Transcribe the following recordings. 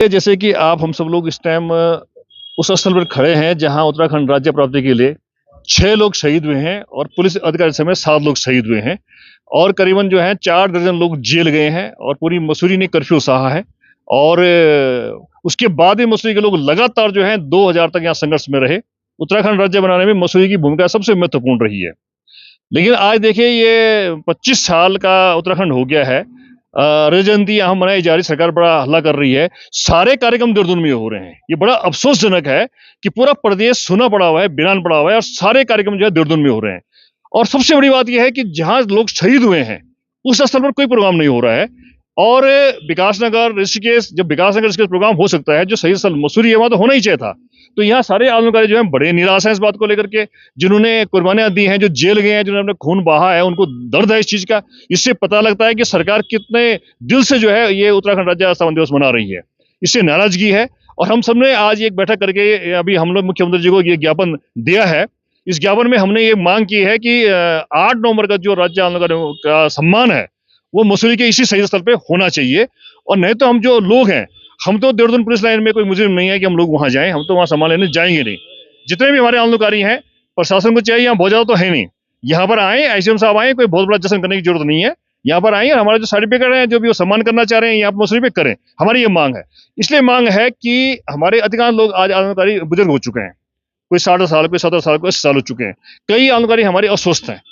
जैसे कि आप हम सब लोग इस टाइम उस स्थल पर खड़े हैं जहां उत्तराखंड राज्य प्राप्ति के लिए 6 लोग शहीद हुए हैं और पुलिस अधिकारी समेत 7 लोग शहीद हुए हैं और करीबन जो है 4 दर्जन लोग जेल गए हैं और पूरी मसूरी ने कर्फ्यू सहा है और उसके बाद भी मसूरी के लोग लगातार जो है 2000 तक यहाँ संघर्ष में रहे। उत्तराखंड राज्य बनाने में मसूरी की भूमिका सबसे महत्वपूर्ण रही है। लेकिन आज देखिए ये 25 साल का उत्तराखंड हो गया है। रजयंती यहाँ मनाई जा रही, सरकार बड़ा हल्ला कर रही है, सारे कार्यक्रम देहरादून में हो रहे हैं। ये बड़ा अफसोसजनक है कि पूरा प्रदेश सूना पड़ा हुआ है, वीरान पड़ा हुआ है और सारे कार्यक्रम जो है देहरादून में हो रहे हैं। और सबसे बड़ी बात यह है कि जहां लोग शहीद हुए हैं उस स्थल पर कोई प्रोग्राम नहीं हो रहा है। और विकासनगर ऋषिकेश, जब विकासनगर ऋषिकेश प्रोग्राम हो सकता है, जो शहीद स्थल मसूरी है वहां तो होना ही चाहिए था। तो यहाँ सारे आंदोलनकारी जो है बड़े निराश हैं इस बात को लेकर के, जिन्होंने कुर्बानियां दी हैं, जो जेल गए हैं, जिन्होंने अपना खून बहा है, उनको दर्द है इस चीज का। इससे पता लगता है कि सरकार कितने दिल से जो है ये उत्तराखंड राज्य स्थापना दिवस मना रही है। इससे नाराजगी है और हम सबने आज एक बैठक करके अभी हम लोग मुख्यमंत्री जी को ये ज्ञापन दिया है। इस ज्ञापन में हमने ये मांग की है कि 8 नवंबर का जो राज्य आंदोलनकारियों का सम्मान है वो मसूरी के इसी शहीद स्थल पे होना चाहिए। और नहीं तो हम जो लोग हैं, हम तो देहरादून पुलिस लाइन में कोई मुजरिम नहीं है कि हम लोग वहां जाएं, हम तो वहां सम्मान लेने जाएंगे नहीं। जितने भी हमारे आंदोलनकारी हैं, प्रशासन को चाहिए, यहाँ बहुत ज्यादा तो है नहीं, यहाँ पर आए, आईसीएम साहब आए, कोई बहुत बड़ा जश्न करने की जरूरत नहीं है। यहाँ पर आए और हमारा जो सर्टिफिकेट है, जो भी वो सम्मान करना चाह रहे हैं यहाँ पर मसूरी पे करें, हमारी ये मांग है। इसलिए मांग है कि हमारे अधिकांश लोग आज आंदोलनकारी बुजुर्ग हो चुके हैं, कोई 60 साल, कोई 70 साल, कोई 80 साल हो चुके हैं। कई आंदोलनकारी हमारे अस्वस्थ हैं।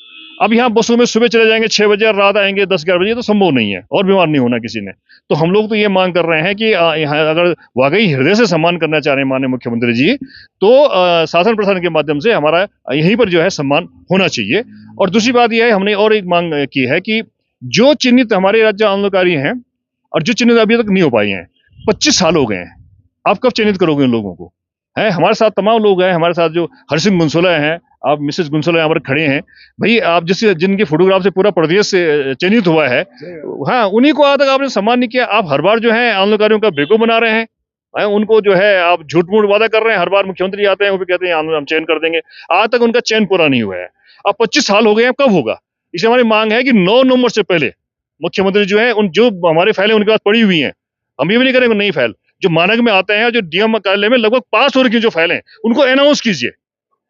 अब यहाँ बसों में सुबह चले जाएंगे 6 बजे और रात आएंगे 10-11 बजे, तो संभव नहीं है और बीमार नहीं होना किसी ने। तो हम लोग तो ये मांग कर रहे हैं कि यहाँ अगर वाकई हृदय से सम्मान करना चाह रहे हैं माननीय मुख्यमंत्री जी, तो शासन प्रशासन के माध्यम से हमारा यहीं पर जो है सम्मान होना चाहिए। और दूसरी बात यह है, हमने और एक मांग की है कि जो चिन्हित हमारे राज्य आंदोलनकारी हैं और जो चिन्हित अभी तक नहीं हो पाए हैं, 25 साल हो गए हैं, आप कब चिन्हित करोगे उन लोगों को? है हमारे साथ तमाम लोग हैं, हमारे साथ जो हर सिंह गुंसोला हैं, आप मिसेस गुंसोला यहाँ पर खड़े हैं भाई, आप जिनके फोटोग्राफ से पूरा प्रदेश से चयनित हुआ है, हाँ, उन्हीं को आज तक आपने सम्मान नहीं किया। आप हर बार जो है आंदोलनकारियों का बेको बना रहे हैं, उनको जो है आप झूठ मूठ वादा कर रहे हैं। हर बार मुख्यमंत्री आते हैं वो भी कहते हैं हम चयन कर देंगे, आज तक उनका चयन पूरा नहीं हुआ है। अब 25 साल हो गए हैं, कब होगा? इसलिए हमारी मांग है कि 9 नवंबर से पहले मुख्यमंत्री जो है, उन जो हमारे फाइलें उनके पास पड़ी हुई हैं, हम ये भी नहीं करेंगे नई फाइल, जो मानक में आते हैं, जो डीएम कार्यालय में लगभग 5 वर्ष की जो फाइलें हैं उनको अनाउंस कीजिए।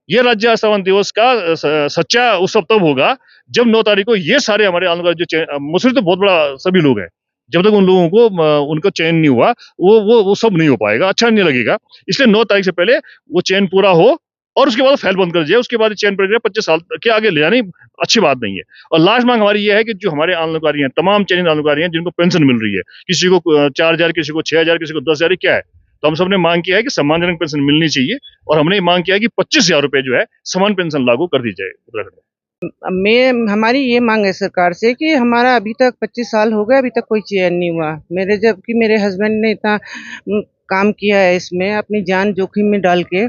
ये राज्य स्थापना दिवस का सच्चा उत्सव तब होगा जब 9 तारीख को ये सारे हमारे आंदोलन जो मसूरी तो बहुत बड़ा सभी लोग हैं, जब तक उन लोगों को उनका चयन नहीं हुआ वो सब नहीं हो पाएगा, अच्छा नहीं लगेगा। इसलिए 9 तारीख से पहले वो चयन पूरा हो और उसके बाद फाइल बंद कर दिया, उसके बाद चयन प्रक्रिया 25 साल के आगे ले जानी अच्छी बात नहीं है। और लास्ट मांग हमारी ये है कि जो हमारे आंदोलनकारी हैं, तमाम चयनित आंदोलनकारी हैं जिनको पेंशन मिल रही है, किसी को 4000, किसी को 6000, किसी को 10,000, क्या है, तो हम सबने मांग किया है कि सम्मानजनक पेंशन मिलनी चाहिए और हमने मांग किया है कि 25,000 रुपए जो है समान पेंशन लागू कर दी जाए उत्तराखंड में। हमारी ये मांग है सरकार से कि हमारा अभी तक 25 साल हो गए, अभी तक कोई चयन नहीं हुआ। जबकि मेरे हस्बैंड ने इतना काम किया है इसमें, अपनी जान जोखिम में डाल के,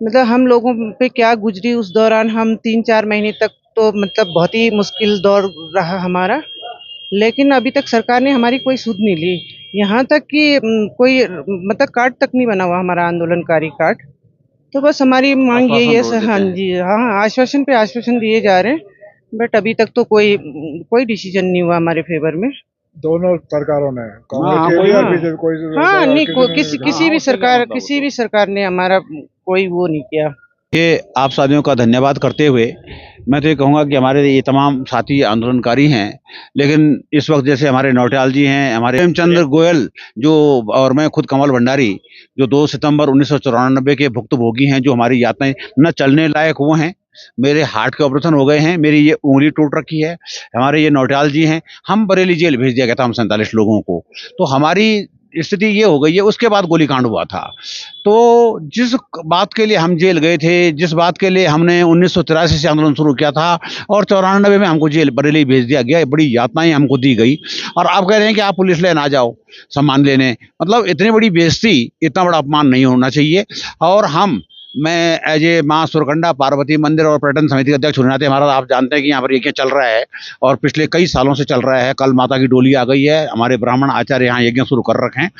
मतलब हम लोगों पे क्या गुजरी उस दौरान। हम 3-4 महीने तक तो मतलब बहुत ही मुश्किल दौर रहा हमारा, लेकिन अभी तक सरकार ने हमारी कोई सुध नहीं ली। यहाँ तक कि कोई मतलब कार्ड तक नहीं बना हुआ हमारा आंदोलनकारी कार्ड। तो बस हमारी मांग यही है हाँ जी, हाँ, आश्वासन पे आश्वासन दिए जा रहे हैं, बट अभी तक तो कोई डिसीजन नहीं हुआ हमारे फेवर में। दोनों सरकारों ने, हाँ नहीं, किसी भी सरकार ने हमारा कोई वो नहीं किया। ये आप साथियों का धन्यवाद करते हुए मैं तो ये कहूँगा कि हमारे ये तमाम साथी आंदोलनकारी हैं, लेकिन इस वक्त जैसे हमारे नौटियाल जी हैं, हमारे प्रेमचंद्र गोयल जो, और मैं खुद कमल भंडारी, जो 2 सितंबर 1994 के भुक्तभोगी हैं, जो हमारी यातनाएं न चलने लायक वो हैं। मेरे हार्ट के ऑपरेशन हो गए हैं, मेरी ये उंगली टूट रखी है। हमारे ये नौटियाल जी हैं, हम बरेली जेल भेज दिया गया था हम 47 लोगों को। तो हमारी स्थिति ये हो गई है। उसके बाद गोलीकांड हुआ था। तो जिस बात के लिए हम जेल गए थे, जिस बात के लिए हमने 1983 से आंदोलन शुरू किया था और 94 में हमको जेल बरेली भेज दिया गया, बड़ी यातनाएं हमको दी गई, और आप कह रहे हैं कि आप पुलिस लाइन आ जाओ सम्मान लेने। मतलब इतनी बड़ी बेइज्जती, इतना बड़ा अपमान नहीं होना चाहिए। और मैं एज ए माँ सुरकंडा पार्वती मंदिर और पर्यटन समिति के अध्यक्ष होने नाते, हमारा आप जानते हैं कि यहाँ पर ये यज्ञ चल रहा है और पिछले कई सालों से चल रहा है। कल माता की डोली आ गई है, हमारे ब्राह्मण आचार्य यहाँ यज्ञ शुरू कर रखे हैं।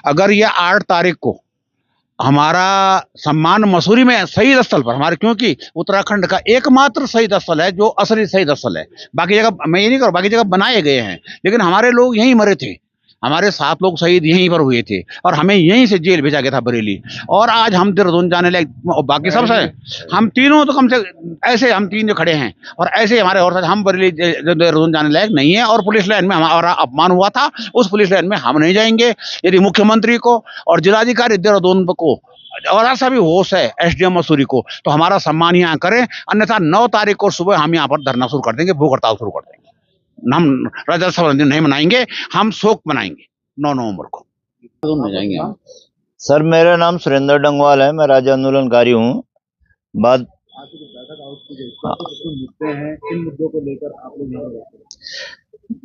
अगर ये 8 तारीख को हमारा सम्मान मसूरी में शहीद स्थल पर हमारे, क्योंकि उत्तराखंड का एकमात्र शहीद स्थल है जो असली शहीद स्थल है, बाकी जगह मैं ये नहीं करूँ, बाकी जगह बनाए गए हैं, लेकिन हमारे लोग यहीं मरे थे। हमारे 7 लोग शहीद यहीं पर हुए थे और हमें यहीं से जेल भेजा गया था बरेली, और आज हम देहरादून जाने लायक और बाकी सब से हम तीनों तो कम से ऐसे हम 3 जो खड़े हैं और ऐसे हमारे और हम बरेली देहरादून जाने लायक नहीं है। और पुलिस लाइन में हमारा अपमान हुआ था, उस पुलिस लाइन में हम नहीं जाएंगे। यदि मुख्यमंत्री को और जिलाधिकारी देहरादून को और ऐसा भी होश है एसडीएम मसूरी को, तो हमारा सम्मान यहाँ करें, अन्यथा 9 तारीख को सुबह हम यहाँ पर धरना शुरू कर देंगे, भूख हड़ताल शुरू कर देंगे। हम राज्योत्सव नहीं मनाएंगे, हम शोक मनाएंगे 9 नवंबर को में जाएंगे हम। सर मेरा नाम सुरेंद्र डंगवाल है, मैं राज्य आंदोलनकारी हूँ। बात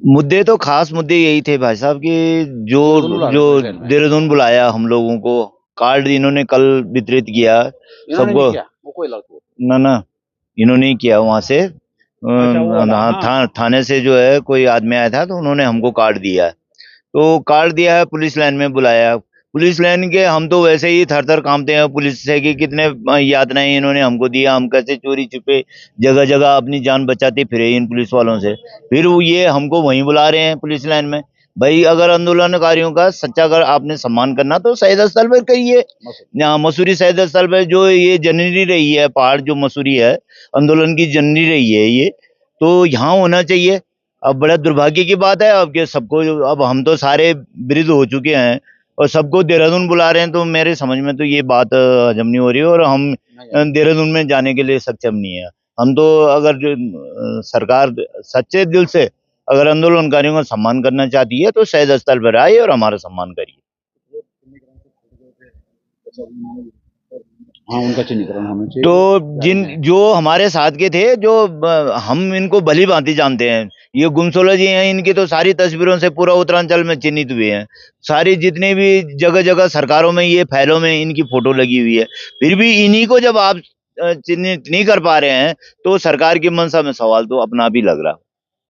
मुद्दे तो खास मुद्दे यही थे भाई साहब कि जो देहरादून बुलाया हम लोगों को, कार्ड इन्होंने कल वितरित किया सबको। ना इन्होंने ही किया वहां से, थाने से जो है कोई आदमी आया था तो उन्होंने हमको कार्ड दिया, तो कार्ड दिया है, पुलिस लाइन में बुलाया। पुलिस लाइन के हम तो वैसे ही थर थर कांपते हैं पुलिस से कि कितने यातनाएं इन्होंने हमको दिया, हम कैसे चोरी छुपे जगह जगह अपनी जान बचाते फिरे इन पुलिस वालों से। फिर वो ये हमको वहीं बुला रहे हैं पुलिस लाइन में। भाई अगर आंदोलनकारियों का सच्चा अगर आपने सम्मान करना तो शहीद स्थल पर कहिए, यहाँ मसूरी शहीद स्थल पर जो ये जननी रही है, पहाड़ जो मसूरी है आंदोलन की जननी रही है, ये तो यहाँ होना चाहिए। अब बड़ा दुर्भाग्य की बात है अब कि सबको, अब हम तो सारे वृद्ध हो चुके हैं और सबको देहरादून बुला रहे हैं, तो मेरे समझ में तो ये बात हजम नहीं हो रही है और हम देहरादून में जाने के लिए सक्षम नहीं है। हम तो अगर सरकार सच्चे दिल से अगर आंदोलनकारियों का सम्मान करना चाहती है तो शहीद स्थल पर आइए और हमारा सम्मान करिए। हाँ, उनका चिन्हीकरण होना चाहिए। तो जो हमारे साथ के थे, जो हम इनको भली भांति जानते हैं, ये गुमशुदा जी हैं, इनकी तो सारी तस्वीरों से पूरा उत्तरांचल में चिन्हित हुए हैं। सारी जितने भी जगह जगह सरकारों में ये फाइलों में इनकी फोटो लगी हुई है, फिर भी इन्हीं को जब आप चिन्हित नहीं कर पा रहे हैं तो सरकार की मंशा में सवाल तो अपना भी लग रहा।